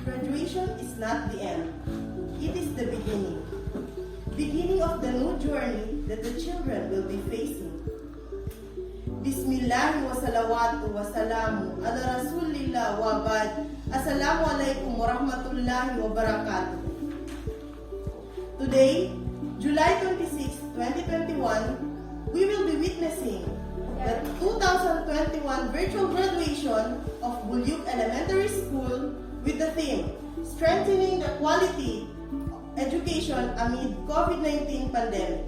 Graduation is not the end. It is the beginning. Beginning of the new journey that the children will be facing. Bismillahi wa salawatu wa salamu ala rasulillah wa ba'd. Assalamu alaikum wa rahmatullahi wa barakatuh. Today, July 26, 2021, we will be witnessing the 2021 virtual graduation of Buliok Elementary School with the theme, Strengthening the Quality Education Amid COVID-19 Pandemic.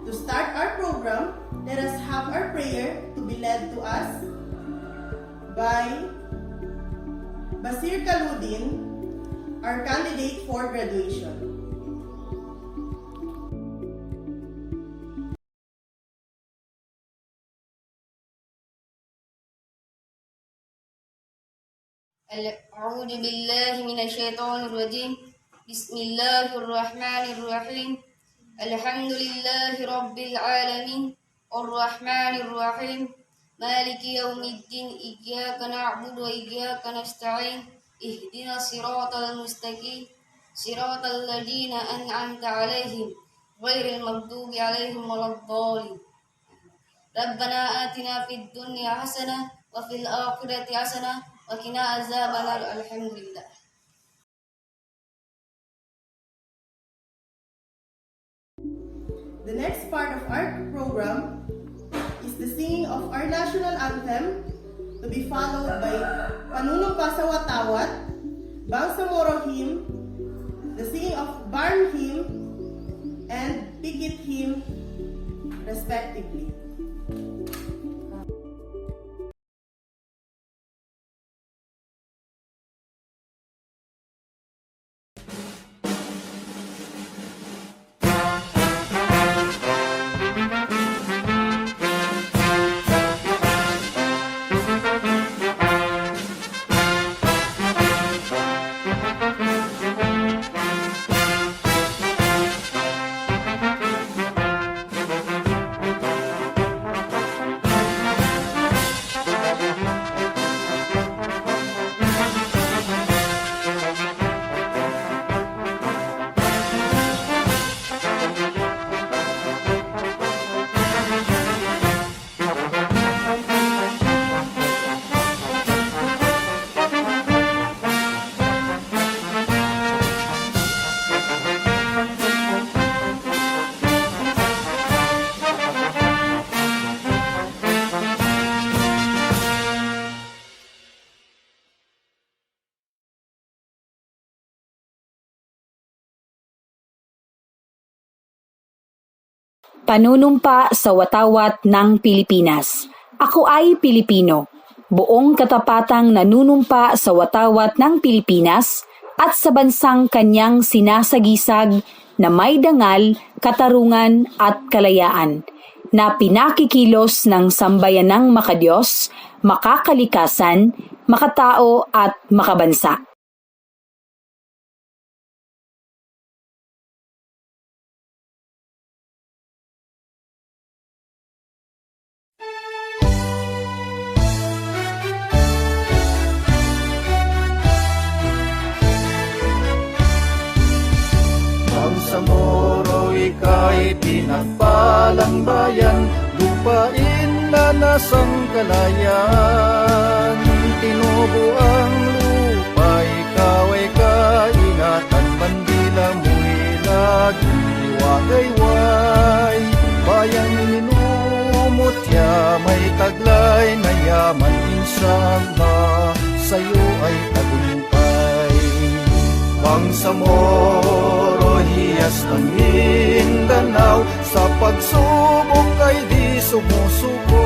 To start our program, let us have our prayer to be led to us by Basir Kaludin, our candidate for graduation. أعوذ بالله من الشيطان الرجيم بسم الله الرحمن الرحيم الحمد لله رب العالمين الرحمن الرحيم مالك يوم الدين إياك نعبد وإياك نستعين اهدنا الصراط المستقيم صراط الذين أنعمت عليهم غير المغضوب عليهم ولا الضالين ربنا آتنا في الدنيا حسنة وفي الآخرة حسنة وقنا عذاب النار الحمد لله. The next part of our program is the singing of our national anthem, to be followed by Panunumpa sa Watawat, Bangsamoro Hymn, the singing of Barn Hymn, and Pikit Hymn, respectively. Panunumpa sa watawat ng Pilipinas. Ako ay Pilipino, buong katapatang nanunumpa sa watawat ng Pilipinas at sa bansang kanyang sinasagisag na may dangal, katarungan at kalayaan, na pinakikilos ng sambayanang makadiyos, makakalikasan, makatao at makabansa. Bangsamoro, ika'y pinagpalang bayan, lupain na nasang kalayan. Tinubo ang lupa, ikaw ay kaingatan, bandila mo'y laging liwagayway. Bayang minumutya, may taglay na yaman, inshallah, sa'yo ay tagumpay. Bangsamoro, hiyas ng Mindanao, sa pagsubok ay di sumusuko.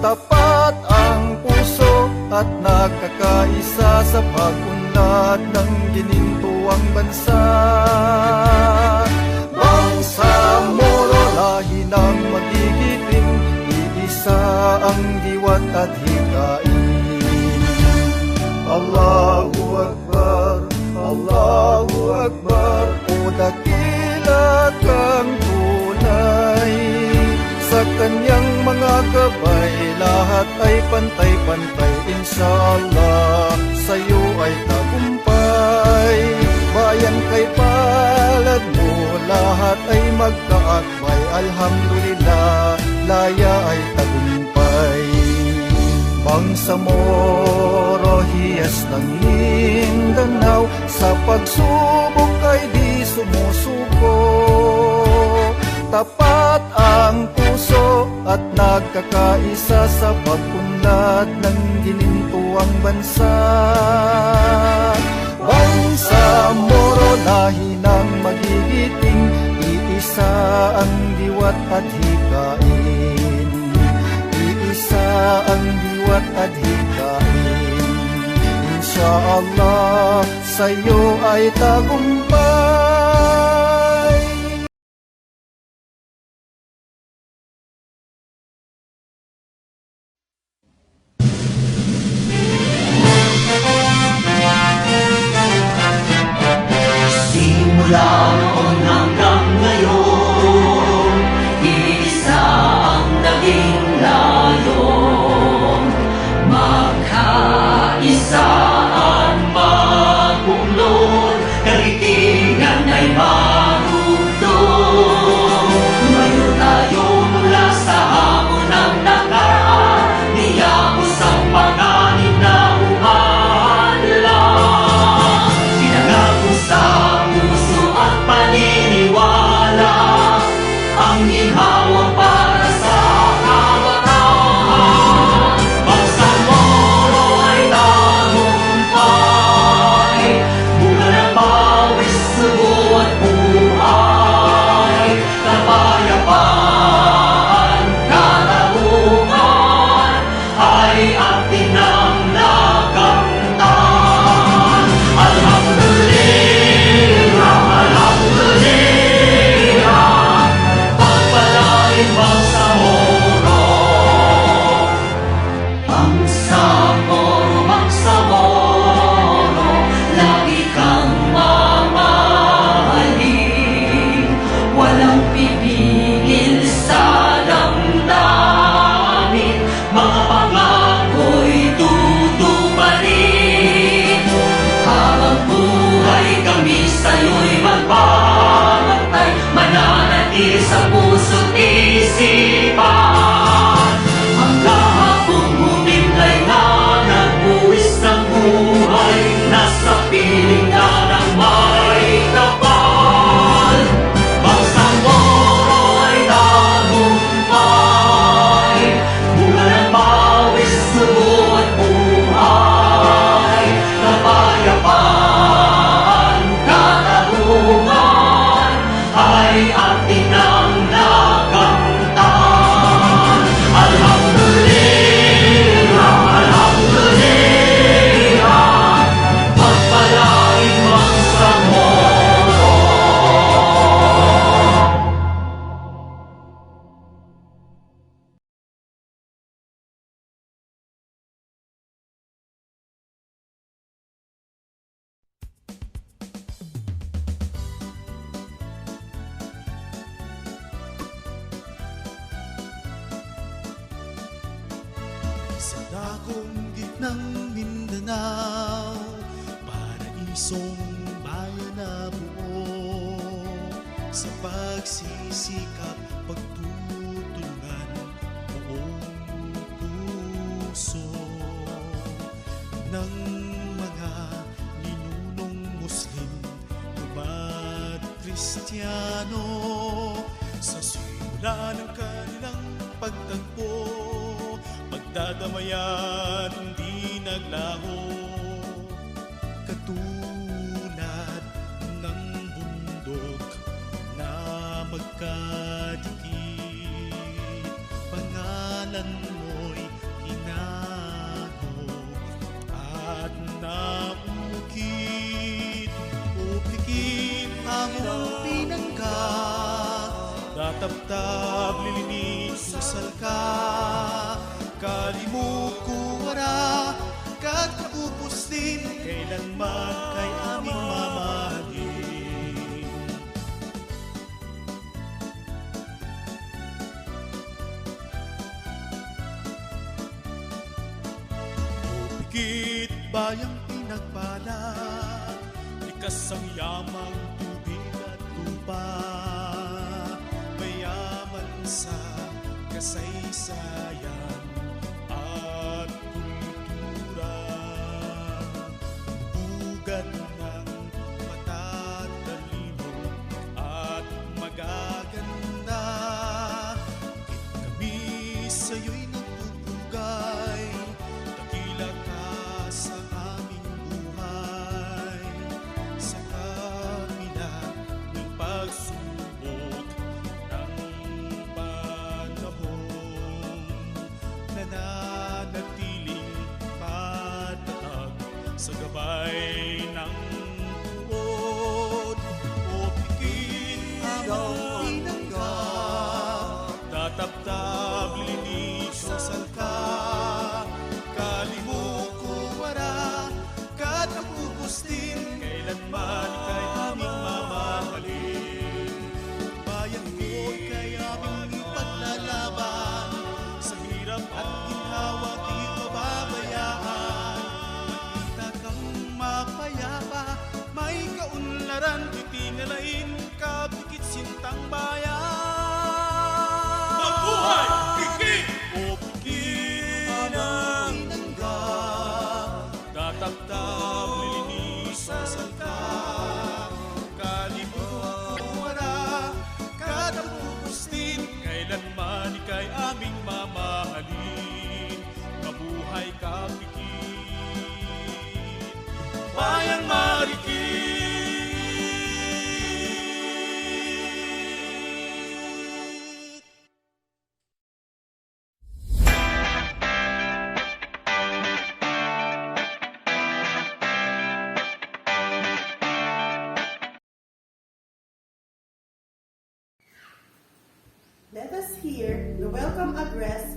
Tapat ang puso at nagkakaisa sa pag-unlad ng ginintuang bansa. Bangsamoro, lahi ng magigiting, iisa ang diwat at hikain. Allahu Akbar, Allahu Akbar, o dakila kang tunay. Sa kanyang mga gabay, lahat ay pantay-pantay, inshallah, sa'yo ay tagumpay. Bayan kay palad mo, lahat ay magkaakbay, alhamdulillah, laya ay tagumpay. Bangsamoro, hiyas ng Mindanao, sa pagsubok ay di sumusuko. Tapat ang puso at nagkakaisa sa pag-unlad ng ginintuang bansa. Bangsamoro, lahi ng magigiting, iisa ang diwat at hikain. Iisa ang diwat at hikain, inshallah, sa'yo ay tagumpay. Bangsamoro, lagi kang mamahalin. Walang pipigil sa damdamin, mga pangako'y tutuparin. Habang buhay kami sa'yo'y magbabantay, mananatili sa puso't isipan. Ang kahapong humimlay na nagbuwis ng buhay, nasa piling na ng may kapal. Bangsamoro ay tagumpay, bunga ng pawis, dugo at buhay. Kapayapaan, katarungan ay ating nang nakamtan. Alhamdulillah, alhamdulillah, pagpalain Bangsamoro. Sa dakong gitnang Mindanao, paraisong bayan na buo. Sa pagsisikap, pagtutulungan, buong puso ng mga ninunong Muslim, at Kristiyano. Sa simula ng kanilang pagtagpo, pagdadamayan hindi naglaho. Katulad ng bundok na magkadikit, pangalan mo'y hinago at naukit. Uplikit ang pinangga, tataptab lilinis usal ka. Kalimuko wala, kat kaupos din, kailanman kay aming mamahalin. Bukit bayang pinagpala, likas ang yamang tubig at lupa, mayaman sa kasaysayan at kultura. Bugad ng matatalino at magaganda, kami sa'yo'y nagpupugay, dakila ka sa aming buhay. Sa kabila ng pagsubok ng panahon, nananatiling patatag sa gabay ng tuod. O pikit ang pinangga, tataptab linis sa salka. Kalimuko wara, kat napupos din, kailanman kay aming mamahalin. Bayan ko'y kay aming ipaglalaban, sa hirap at ginhawa di pababayaan. Makita kang mapayapa, may kaunlaran, itinalain ka, bikit sintang bayan. Mabuhay! Pikit! O pikit ang pinangga, tataptab lilinis sa salka. Kalimutan wala, katapupos din, kailanman ika'y aming mamahalin. Mabuhay ka, pikit, bayang marikit. Let us hear the welcome address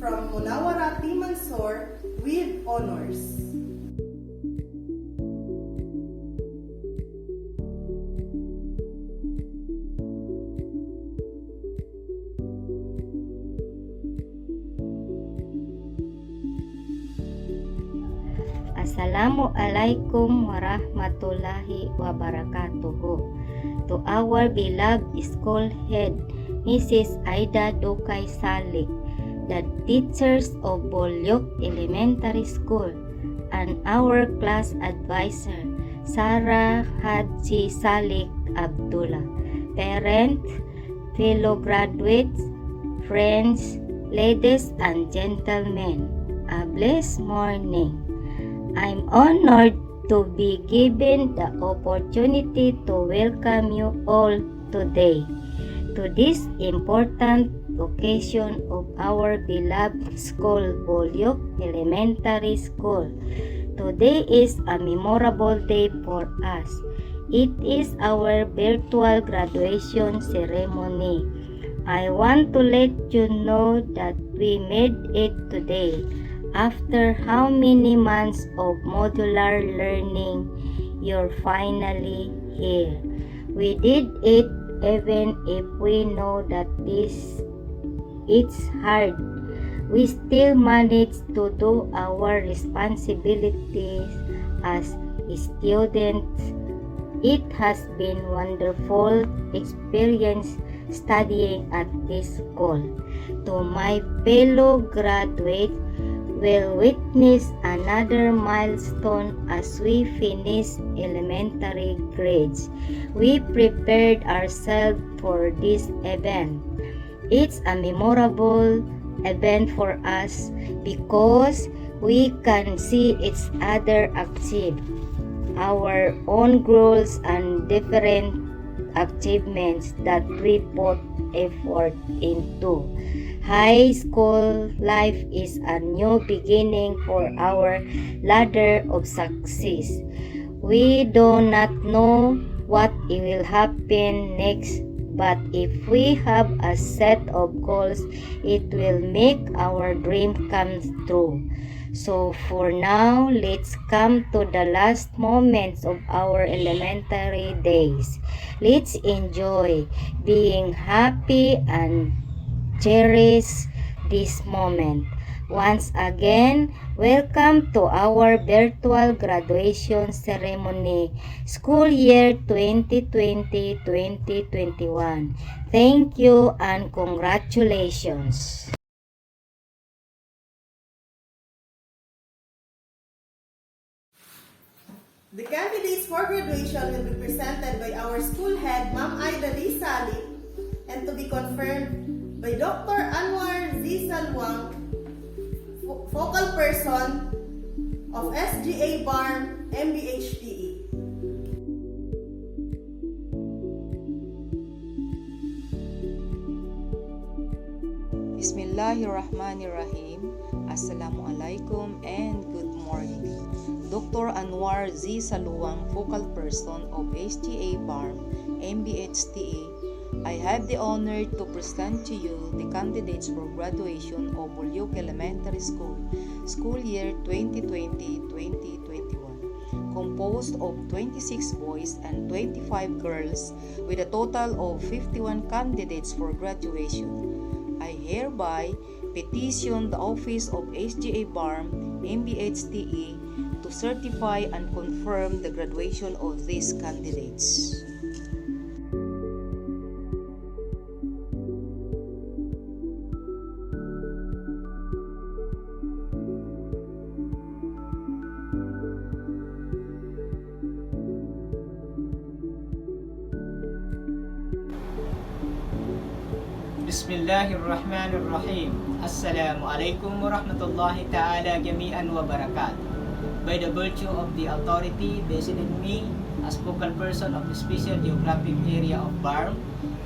from Munawarati Mansur professor with honors. Assalamualaikum warahmatullahi wabarakatuh. To our beloved school head, Mrs. Aida Dukay Salik, the teachers of Buliok Elementary School, and our class advisor, Sarah Haji Salik Abdullah, parents, fellow graduates, friends, ladies and gentlemen, a blessed morning. I'm honored to be given the opportunity to welcome you all today to this important occasion of our beloved school, Buliok Elementary School. Today is a memorable day for us. It is our virtual graduation ceremony. I want to let you know that we made it today. After how many months of modular learning, you're finally here. We did it even if we know that it's hard. We still managed to do our responsibilities as students. It has been wonderful experience studying at this school. To my fellow graduates, will witness another milestone as we finish elementary grades. We prepared ourselves for this event. It's a memorable event for us because we can see each other achieve our own goals and different achievements that we put effort into. High school life is a new beginning for our ladder of success. We do not know what will happen next, but if we have a set of goals, it will make our dream come true. So for now, let's come to the last moments of our elementary days. Let's enjoy being happy and cherish this moment. Once again, welcome to our virtual graduation ceremony, school year 2020-2021. Thank you and congratulations. The candidates for graduation will be presented by our school head, Ma'am Aida D. Salik, and to be confirmed by Dr. Anwar Z. Salwang, focal person of SGA BARM MBHTE. Bismillahirrahmanirrahim. Assalamualaikum and good morning. Dr. Anwar Z. Saluang, focal person of SGA BARM MBHTE. I have the honor to present to you the candidates for graduation of Buliok Elementary School, school year 2020-2021, composed of 26 boys and 25 girls with a total of 51 candidates for graduation. I hereby petition the Office of SGA BARM MBHTE to certify and confirm the graduation of these candidates. Bismillahirrahmanirrahim. Assalamualaikum warahmatullahi ta'ala jami'an wa barakatuh. By the virtue of the authority vested in me as focal person of the Special Geographic Area of BARM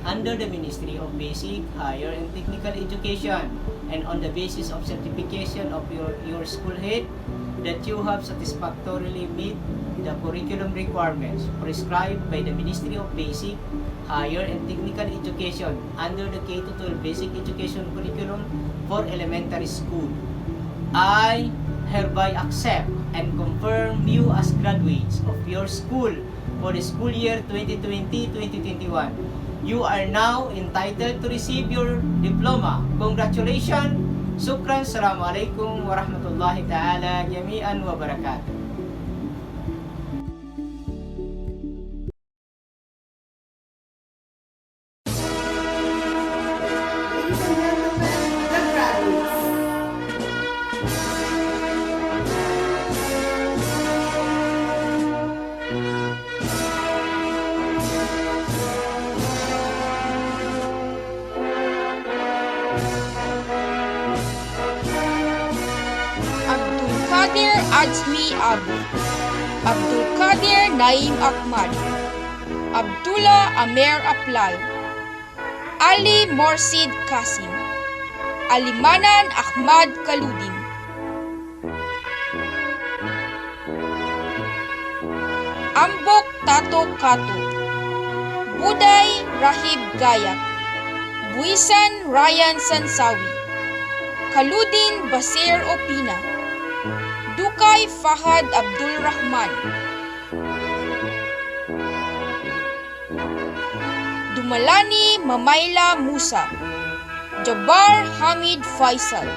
under the Ministry of Basic, Higher and Technical Education, and on the basis of certification of your school head that you have satisfactorily met the curriculum requirements prescribed by the Ministry of Basic, Higher and Technical Education under the K-12 Basic Education Curriculum for Elementary School. I hereby accept and confirm you as graduates of your school for the school year 2020-2021. You are now entitled to receive your diploma. Congratulations! Shukran. Assalamualaikum warahmatullahi ta'ala jami'an wa barakatuh. Ladies and gentlemen, the graduates. Abdul Qadir Azmi Abu, Abdul Qadir Naim Ahmad, Abdullah Amer Aplal, Ali Morsid Kasim, Alimanan Ahmad Kaludin, Ambok Tato Kato, Buday Rahib Gayak, Buisan Ryan Sansawi, Kaludin Basir Opina, Dukay Fahad Abdul Rahman, Dumalani Mamayla Musa, Jabbar Hamid Faisal,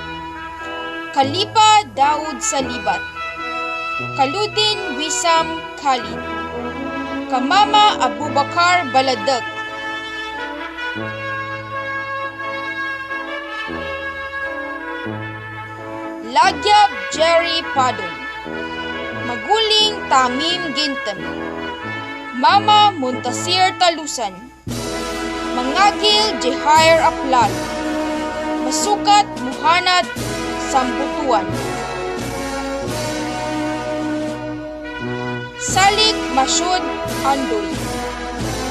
Kalipa Daud Salibat, Kaludin Wisam Khalid, Kamama Abubakar Baladak, Lagyab Jerry Padol, Maguling Tamim Gintam, Mama Muntasir Talusan, Mangagil Jehair Aplal, Masukat Muhanad Sambutuan, Salik Mashud Andoy,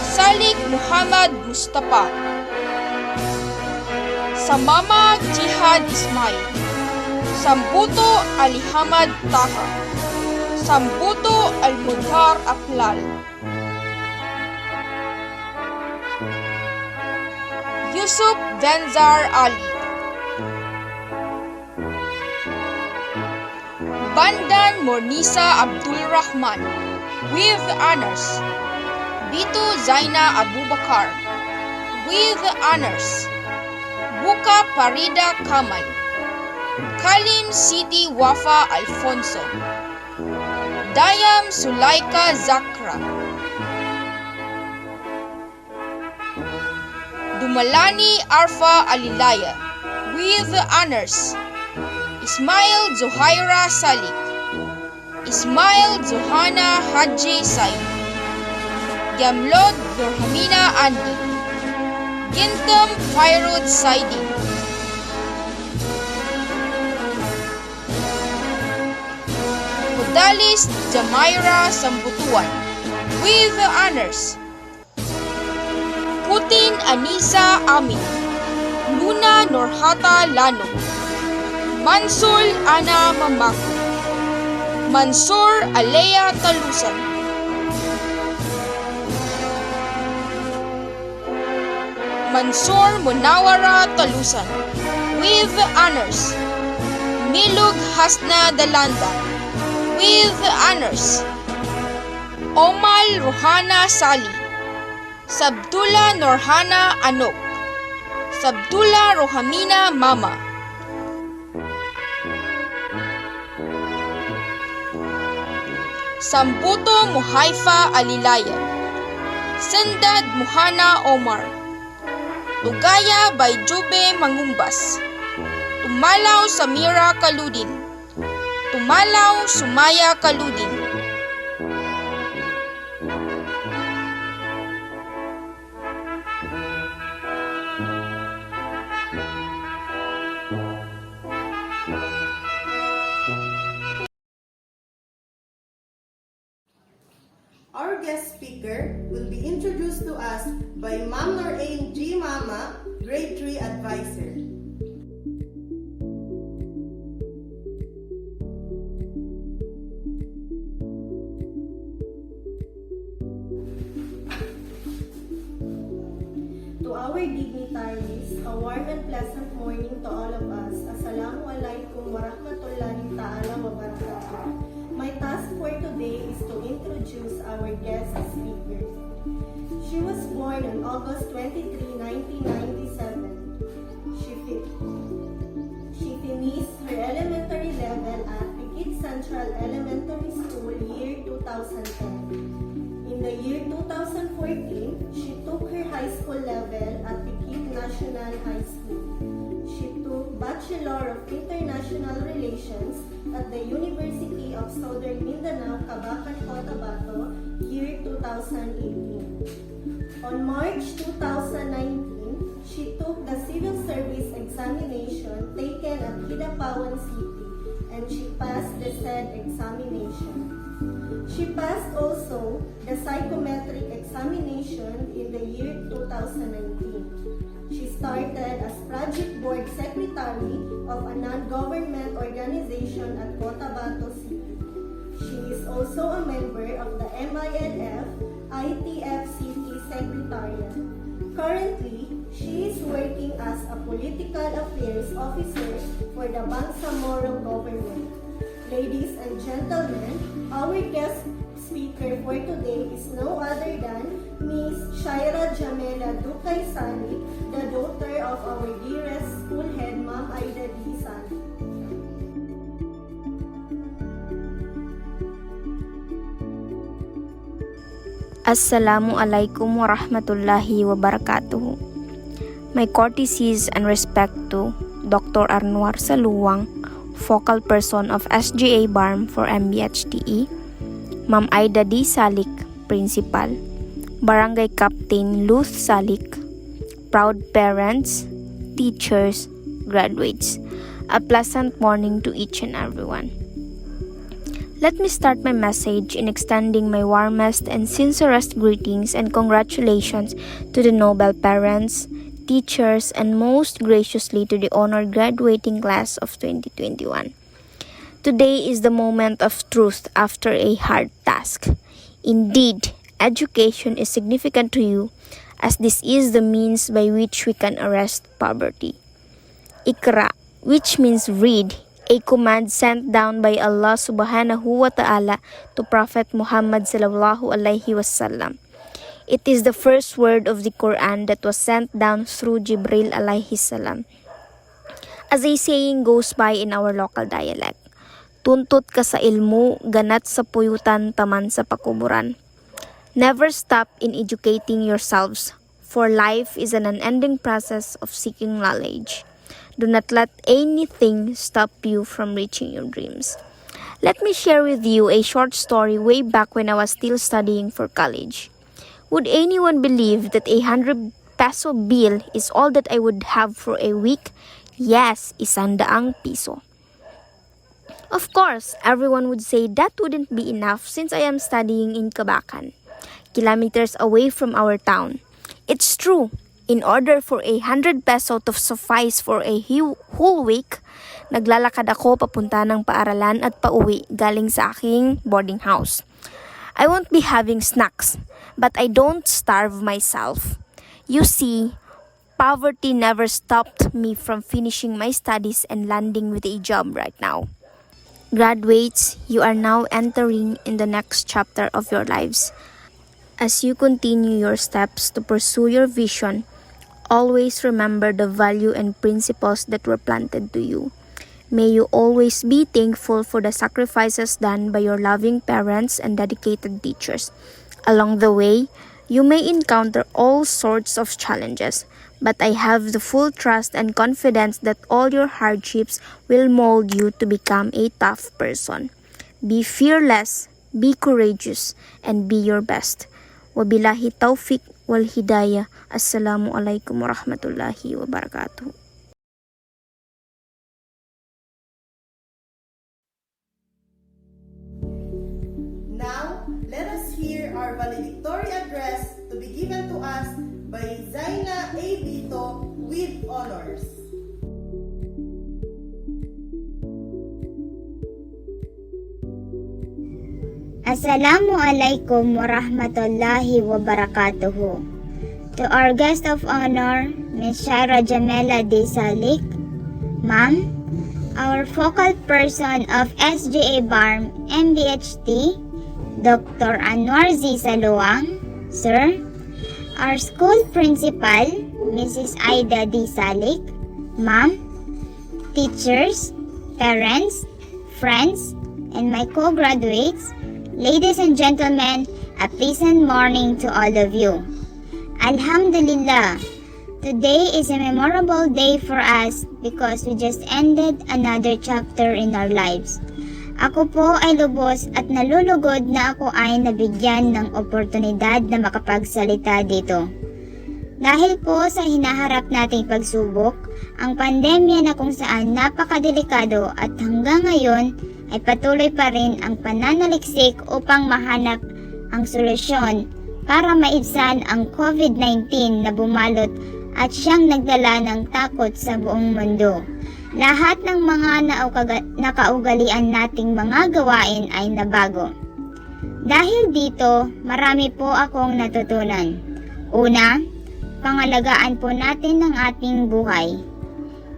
Salik Muhammad Mustafa, Samama Jihad Ismail, Sambuto Alihamad Taha, Sambuto Almudhar Aplal, Yusuf Benzar Ali, Bandan Mornisa Abdul Rahman, with honors, Bitu Zaina Abubakar, with honors, Buka Parida Kamal, Kalim Siti Wafa Alfonso, Dayam Sulaika Zakra, Dumalani Arfa Alilaya, with honors, Ismail Zohaira Salik, Ismail Zohana Haji Said, Gamlod Dorhamina Andi, Gintam Fairud Saidi, Dalis Jamaira Sambutuan, with honors, Putin Anisa Amin, Luna Norhata Lano, Mansur Ana Mamaku, Mansur Alea Talusan, Mansur Munawara Talusan, with honors, Milug Hasna Dalanda, with honors, Omal Rohana Sali, Sabdullah Norhana Anok, Sabdullah Rohamina Mama, Sambuto Muhaifa Alilaya, Sendad Muhana Omar, Tugaya Bayjube Mangumbas, Tumalaw Samira Kaludin, Tumalaw Sumaya Kaludin, Our guest speaker will be introduced to us by Ma'am Norain G. Mama, Grade 3 Advisor. To our dignitaries, a warm and pleasant morning to all of us. Assalamu alaikum warahmatullahi August 23, 1997. She finished her elementary level at Pikit Central Elementary School year 2010. In the year 2014, she took her high school level at Pikit National High School. She took Bachelor of International Relations at the University of Southern Mindanao, Cabacan, Cotabato, year 2018. On March 2019, she took the civil service examination taken at Kidapawan City and she passed the said examination. She passed also the psychometric examination in the year 2019. She started as project board secretary of a non-government organization at Cotabato City. She is also a member of the MILF ITF City Secretariat. Currently, she is working as a political affairs officer for the Bangsamoro government. Ladies and gentlemen, our guest speaker for today is no other than Miss Shaira Jamela Dukay Sani, the daughter of our dearest school head, Ma'am Aida D. Sani. Assalamualaikum warahmatullahi wabarakatuh. My courtesies and respect to Dr. Arnwar Saluwang, focal person of SGA BARM for MBHTE, Ma'am Aida D. Salik, Principal, Barangay Captain Luth Salik, proud parents, teachers, graduates. A pleasant morning to each and everyone. Let me start my message in extending my warmest and sincerest greetings and congratulations to the noble parents, teachers, and most graciously to the honored graduating class of 2021. Today is the moment of truth after a hard task. Indeed, education is significant to you as this is the means by which we can arrest poverty. Ikra, which means read, a command sent down by Allah subhanahu wa ta'ala to Prophet Muhammad sallallahu alaihi wasallam. It is the first word of the Quran that was sent down through Jibril alaihi salam. As a saying goes by in our local dialect, tuntut ka sa ilmu, ganat sa puyutan, taman sa pakuburan. Never stop in educating yourselves, for life is an unending process of seeking knowledge. Do not let anything stop you from reaching your dreams. Let me share with you a short story way back when I was still studying for college. Would anyone believe that a 100 peso bill is all that I would have for a week? Yes, 100 piso. Of course, everyone would say that wouldn't be enough since I am studying in Cabacan, kilometers away from our town. It's true. In order for a 100 peso to suffice for a whole week, naglalakad ako papunta ng paaralan at pauwi galing sa aking boarding house. I won't be having snacks, but I don't starve myself. You see, poverty never stopped me from finishing my studies and landing with a job right now. Graduates, you are now entering in the next chapter of your lives. As you continue your steps to pursue your vision, always remember the value and principles that were planted to you. May you always be thankful for the sacrifices done by your loving parents and dedicated teachers. Along the way, you may encounter all sorts of challenges, but I have the full trust and confidence that all your hardships will mold you to become a tough person. Be fearless, be courageous, and be your best. Wabillahi taufiq wal hidayah. Assalamualaikum warahmatullahi wabarakatuh. Now, let us hear our valedictory address to be given to us by Zaina A. Bito with honors. Assalamualaikum warahmatullahi wabarakatuh. To our guest of honor, Ms. Shaira Jamela D. Salik, Ma'am, our focal person of SGA BARM MBHT, Dr. Anwar Z. Saluang, Sir, our school principal, Mrs. Aida D. Salik, ma'am, teachers, parents, friends, and my co-graduates, ladies and gentlemen, a pleasant morning to all of you. Alhamdulillah, today is a memorable day for us because we just ended another chapter in our lives. Ako po ay lubos at nalulugod na ako ay nabigyan ng oportunidad na makapagsalita dito. Dahil po sa hinaharap nating pagsubok, ang pandemya na kung saan napakadelikado at hanggang ngayon ay patuloy pa rin ang pananaliksik upang mahanap ang solusyon para maibsan ang COVID-19 na bumalot at siyang nagdala ng takot sa buong mundo. Lahat ng mga nakaugalian nating mga gawain ay nabago. Dahil dito, marami po akong natutunan. Una, pangalagaan po natin ang ating buhay.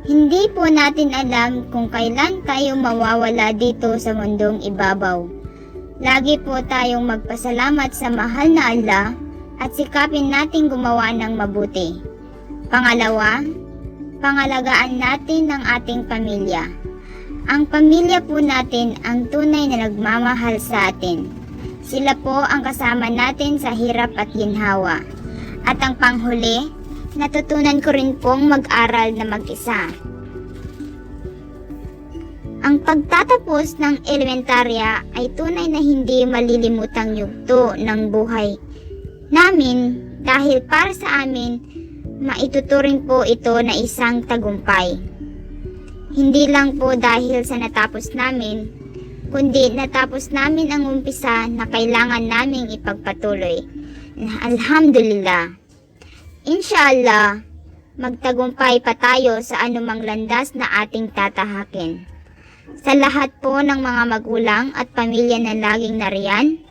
Hindi po natin alam kung kailan tayo mawawala dito sa mundong ibabaw. Lagi po tayong magpasalamat sa mahal na Allah at sikapin nating gumawa ng mabuti. Pangalawa, pangalagaan natin ang ating pamilya. Ang pamilya po natin ang tunay na nagmamahal sa atin. Sila po ang kasama natin sa hirap at ginhawa. At ang panghuli, natutunan ko rin pong mag-aral na mag-isa. Ang pagtatapos ng elementarya ay tunay na hindi malilimutang yugto ng buhay namin dahil para sa amin, maituturing po ito na isang tagumpay. Hindi lang po dahil sa natapos namin, kundi natapos namin ang umpisa na kailangan naming ipagpatuloy. Alhamdulillah. Inshallah, magtagumpay pa tayo sa anumang landas na ating tatahakin. Sa lahat po ng mga magulang at pamilya na laging nariyan,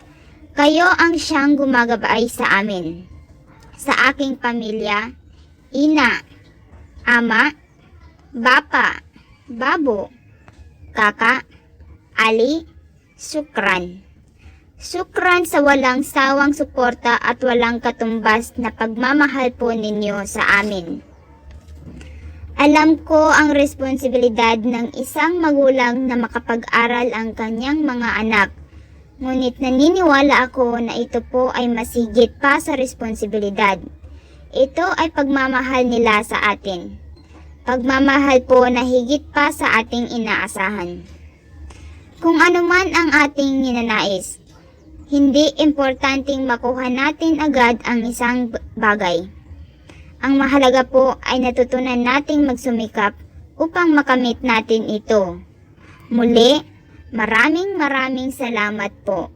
kayo ang siyang gumagabay sa amin. Sa aking pamilya, ina, ama, bapa, babo, kaka, ali, sukran. Sukran sa walang sawang suporta at walang katumbas na pagmamahal po ninyo sa amin. Alam ko ang responsibilidad ng isang magulang na makapag-aral ang kanyang mga anak. Ngunit naniniwala ako na ito po ay masigit pa sa responsibilidad. Ito ay pagmamahal nila sa atin. Pagmamahal po na higit pa sa ating inaasahan. Kung ano man ang ating ninanais, hindi importanteng makuha natin agad ang isang bagay. Ang mahalaga po ay natutunan nating magsumikap upang makamit natin ito. Muli, maraming salamat po.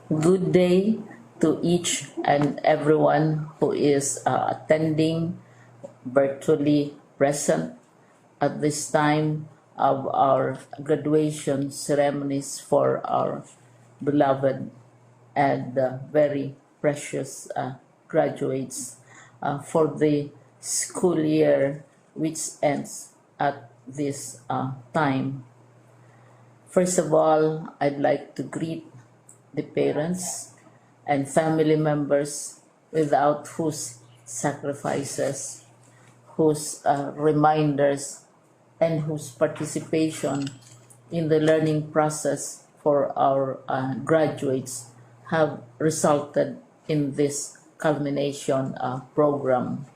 Good day to each and everyone who is attending virtually present at this time of our graduation ceremonies for our beloved and very precious graduates for the school year which ends at this time. First of all, I'd like to greet the parents and family members without whose sacrifices, whose reminders, and whose participation in the learning process for our graduates have resulted in this culmination program.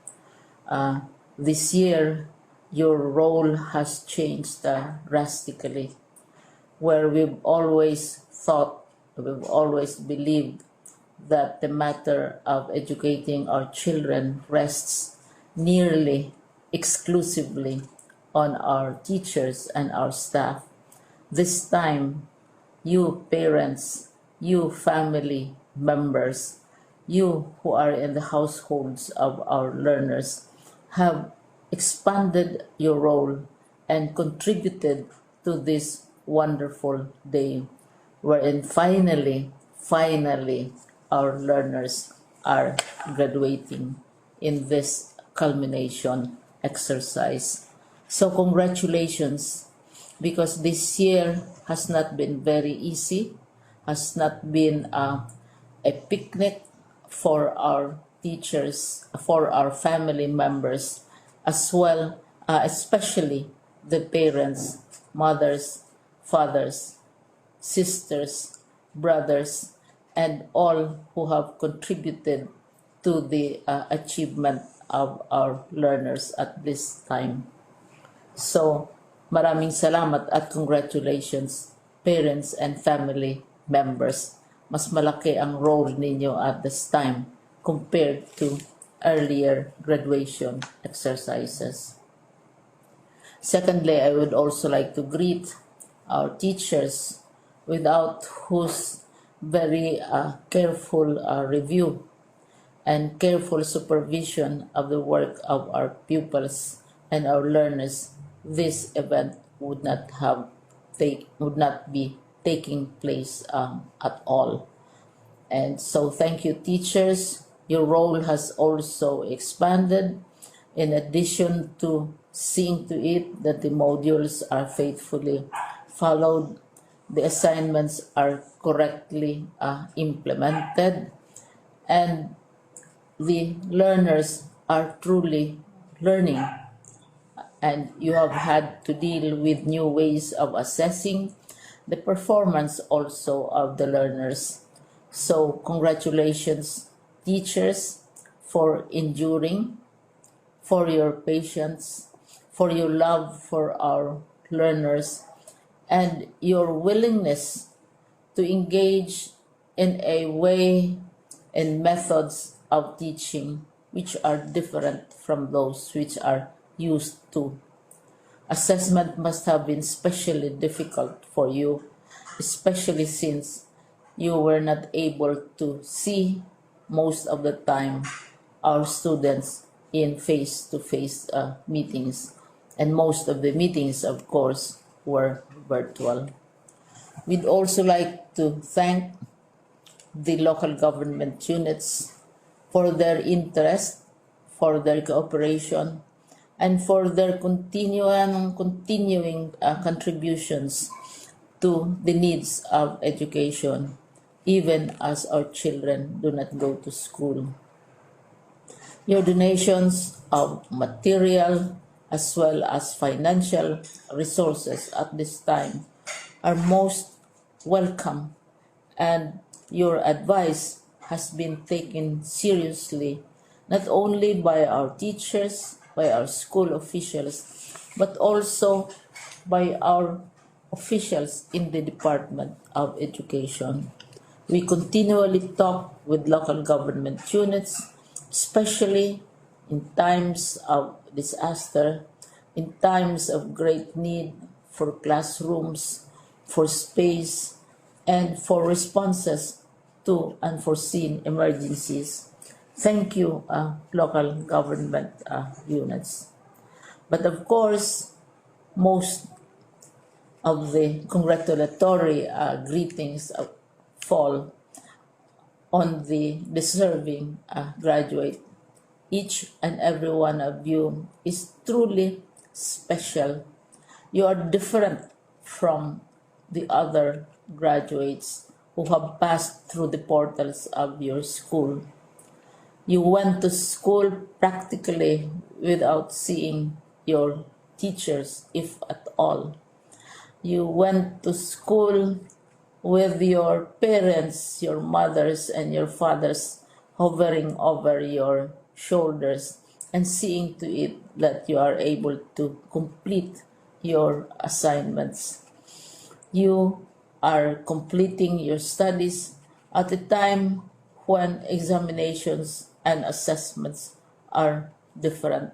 This year, your role has changed drastically, where we've always thought, we've always believed that the matter of educating our children rests nearly exclusively on our teachers and our staff. This time, you parents, you family members, you who are in the households of our learners have expanded your role and contributed to this wonderful day wherein finally our learners are graduating in this culmination exercise. So congratulations, because this year has not been very easy, has not been a picnic for our teachers, for our family members, as well, especially the parents, mothers, fathers, sisters, brothers, and all who have contributed to the achievement of our learners at this time. So, maraming salamat at congratulations, parents and family members. Mas malaki ang role ninyo at this time compared to earlier graduation exercises. Secondly, I would also like to greet our teachers, without whose very careful review and careful supervision of the work of our pupils and our learners, this event would not be taking place at all. And so thank you, teachers. Your role has also expanded, in addition to seeing to it that the modules are faithfully followed, the assignments are correctly implemented, and the learners are truly learning. And you have had to deal with new ways of assessing the performance also of the learners. So congratulations, teachers, for enduring, for your patience, for your love for our learners, and your willingness to engage in a way and methods of teaching which are different from those which are used to. Assessment must have been especially difficult for you, especially since you were not able to see most of the time our students in face-to-face meetings, and most of the meetings, of course, were virtual. We'd also like to thank the local government units for their interest, for their cooperation, and for their continuing contributions to the needs of education, even as our children do not go to school. Your donations of material as well as financial resources at this time are most welcome, and your advice has been taken seriously not only by our teachers, by our school officials, but also by our officials in the Department of Education. We continually talk with local government units, especially in times of disaster, in times of great need for classrooms, for space, and for responses to unforeseen emergencies. Thank you, local government units. But of course, most of the congratulatory greetings fall on the deserving graduate. Each and every one of you is truly special. You are different from the other graduates who have passed through the portals of your school. You went to school practically without seeing your teachers, if at all. You went to school with your parents, your mothers, and your fathers hovering over your shoulders and seeing to it that you are able to complete your assignments. You are completing your studies at a time when examinations and assessments are different.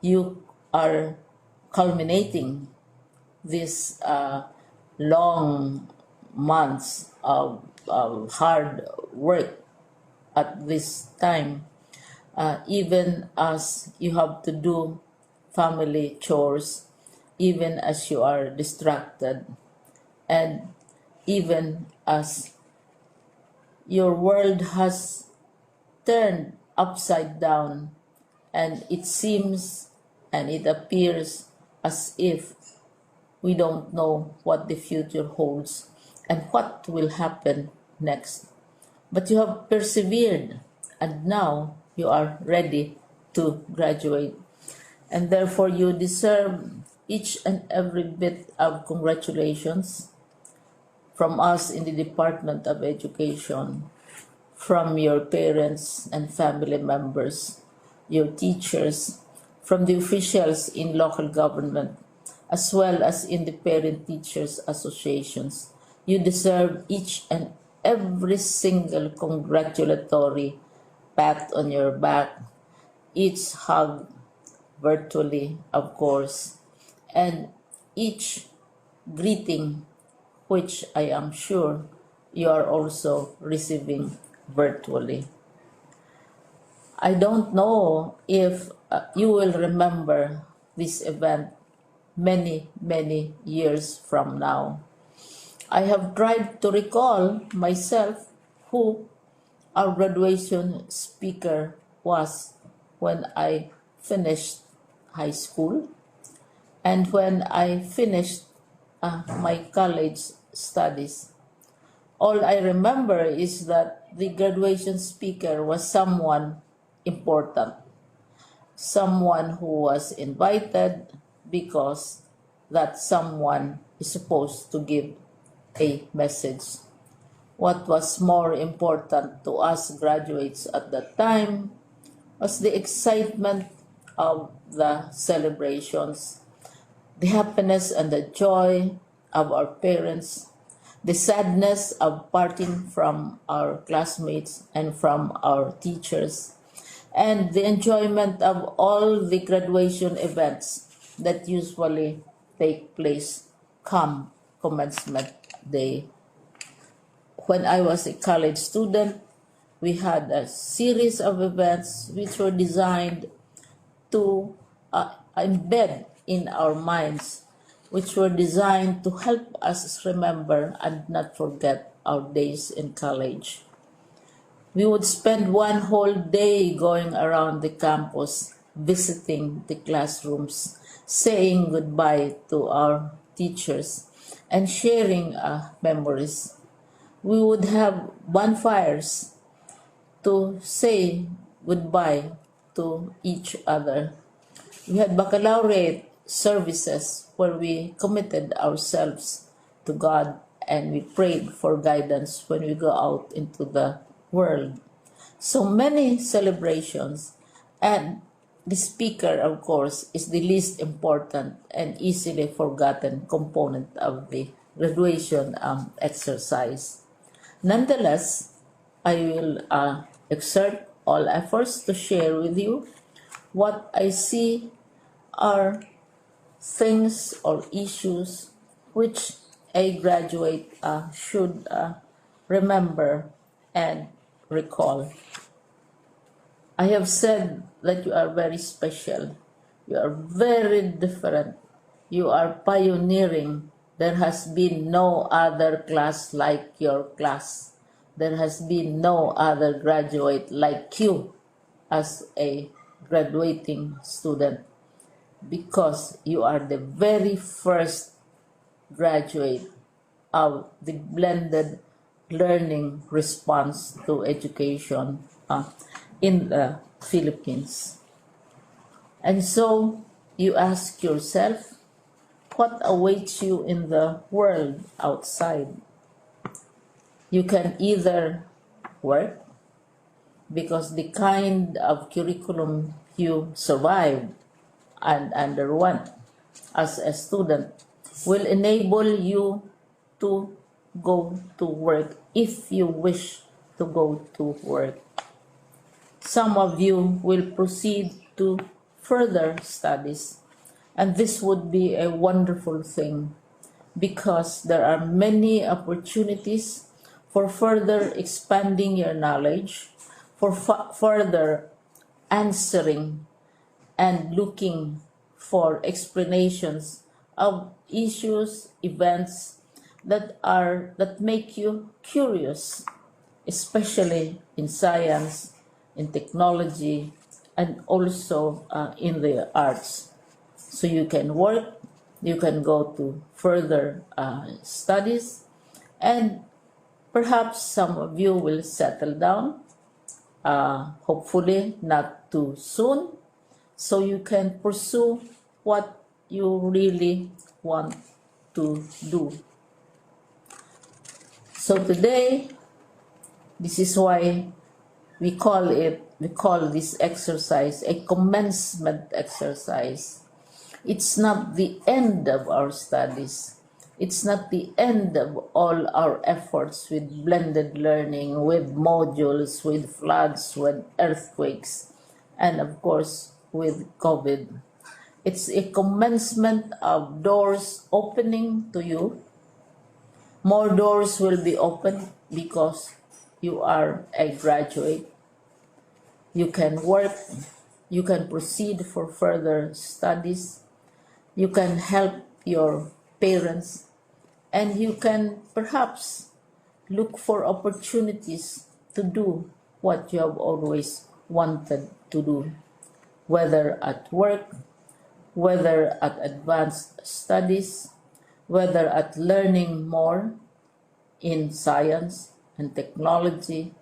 You are culminating these long months of hard work at this time, even as you have to do family chores, even as you are distracted, and even as your world has turned upside down, and it seems and it appears as if we don't know what the future holds and what will happen next. But you have persevered, and now you are ready to graduate. And therefore, you deserve each and every bit of congratulations from us in the Department of Education, from your parents and family members, your teachers, from the officials in local government, as well as in the Parent Teachers Associations. You deserve each and every single congratulatory pat on your back, each hug, virtually, of course, and each greeting, which I am sure you are also receiving virtually. I don't know if you will remember this event many, many years from now. I have tried to recall myself who our graduation speaker was when I finished high school and when I finished my college studies. All I remember is that the graduation speaker was someone important, someone who was invited because that someone is supposed to give a message. What was more important to us graduates at that time was the excitement of the celebrations, the happiness and the joy of our parents, the sadness of parting from our classmates and from our teachers, and the enjoyment of all the graduation events that usually take place come commencement day. When I was a college student, we had a series of events which were designed to embed in our minds, which were designed to help us remember and not forget our days in college. We would spend one whole day going around the campus, visiting the classrooms, saying goodbye to our teachers, and sharing memories. We would have bonfires to say goodbye to each other. We had baccalaureate services where we committed ourselves to God and we prayed for guidance when we go out into the world. So many celebrations, and the speaker, of course, is the least important and easily forgotten component of the graduation exercise. Nonetheless, I will exert all efforts to share with you what I see are things or issues which a graduate should remember, and recall. I have said that you are very special. You are very different. You are pioneering. There has been no other class like your class. There has been no other graduate like you as a graduating student, because you are the very first graduate of the blended learning response to education in the Philippines. And so you ask yourself, what awaits you in the world outside? You can either work, because the kind of curriculum you survived and underwent as a student will enable you to go to work if you wish to go to work. Some of you will proceed to further studies, and this would be a wonderful thing, because there are many opportunities for further expanding your knowledge, for further answering and looking for explanations of issues, events that make you curious, especially in science, in technology, and also in the arts. So you can work, you can go to further studies, and perhaps some of you will settle down, hopefully not too soon, so you can pursue what you really want to do. So today, this is why we call this exercise a commencement exercise. It's not the end of our studies. It's not the end of all our efforts with blended learning, with modules, with floods, with earthquakes, and of course with COVID. It's a commencement of doors opening to you. More doors will be opened because you are a graduate. You can work, you can proceed for further studies, you can help your parents, and you can perhaps look for opportunities to do what you have always wanted to do, whether at work, whether at advanced studies, whether at learning more in science and technology,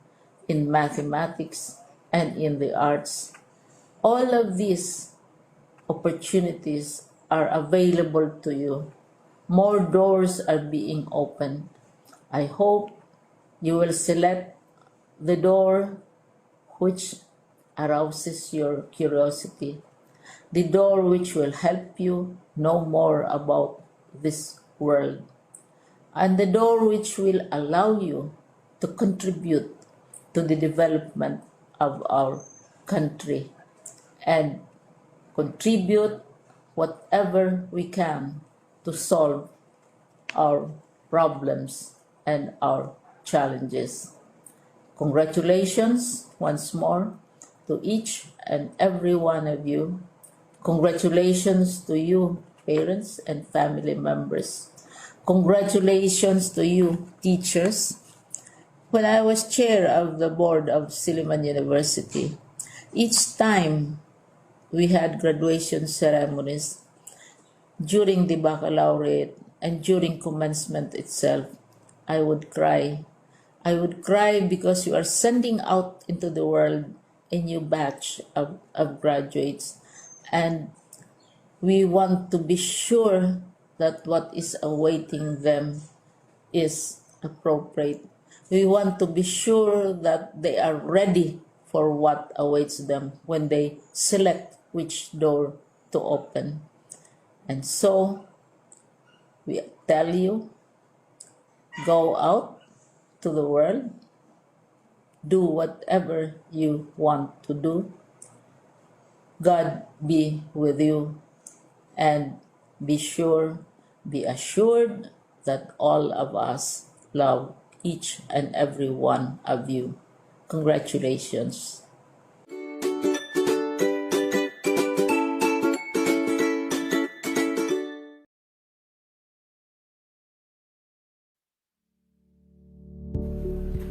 in mathematics, and in the arts. All of these opportunities are available to you. More doors are being opened. I hope you will select the door which arouses your curiosity, the door which will help you know more about this world, and the door which will allow you to contribute to the development of our country and contribute whatever we can to solve our problems and our challenges. Congratulations once more to each and every one of you. Congratulations to you, parents and family members. Congratulations to you, teachers. When I was chair of the board of Silliman University, each time we had graduation ceremonies, during the baccalaureate and during commencement itself, I would cry. I would cry because you are sending out into the world a new batch of graduates, and we want to be sure that what is awaiting them is appropriate. We want to be sure that they are ready for what awaits them when they select which door to open. And so we tell you, go out to the world, do whatever you want to do. God be with you, and be assured that all of us love each and every one of you. Congratulations.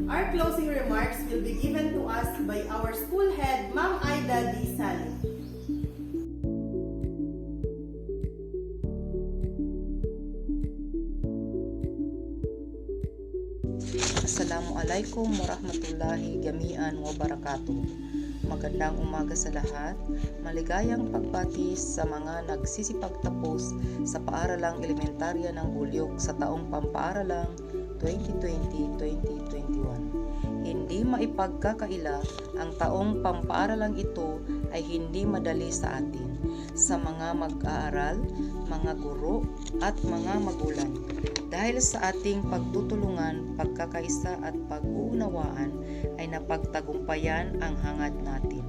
Our closing remarks will be given to us by our school head, Ma'am Aida D. Salim. Assalamualaikum warahmatullahi gamian wabarakatuh. Magandang umaga sa lahat. Maligayang pagbati sa mga nagsisipagtapos sa paaralang elementarya ng Buliok sa taong pampaaralang 2020-2021. Hindi maipagkakaila ang taong pampaaralang ito ay hindi madali sa atin, sa mga mag-aaral, mga guro at mga magulang. Dahil sa ating pagtutulungan, pagkakaisa at pag-uunawaan ay napagtagumpayan ang hangad natin.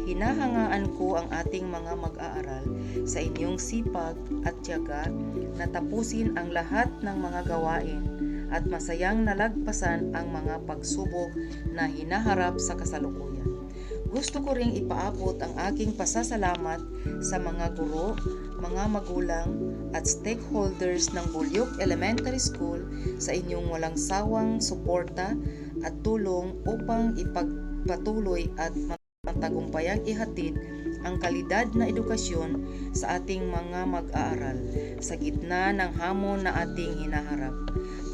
Hinahangaan ko ang ating mga mag-aaral sa inyong sipag at tiyaga na tapusin ang lahat ng mga gawain at masayang nalagpasan ang mga pagsubok na hinaharap sa kasalukuyan. Gusto ko ring ipaabot ang aking pasasalamat sa mga guro, mga magulang at stakeholders ng Buliok Elementary School sa inyong walang sawang suporta at tulong upang ipagpatuloy at matagumpayang ihatid ang kalidad na edukasyon sa ating mga mag-aaral sa gitna ng hamon na ating hinaharap.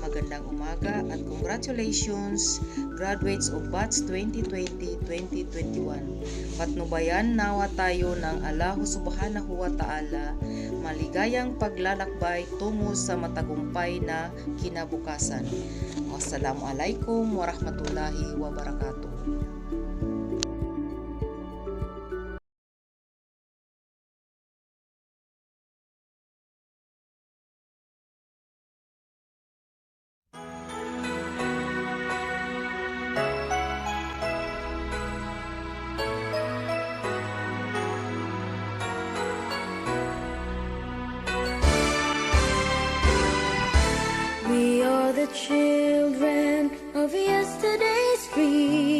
Magandang umaga at congratulations, graduates of batch 2020-2021. Patnubayan nawa tayo ng Allah Subhanahu wa Ta'ala, maligayang paglalakbay tungo sa matagumpay na kinabukasan. Wassalamualaikum warahmatullahi wabarakatuh. We are the children of yesterday's dream.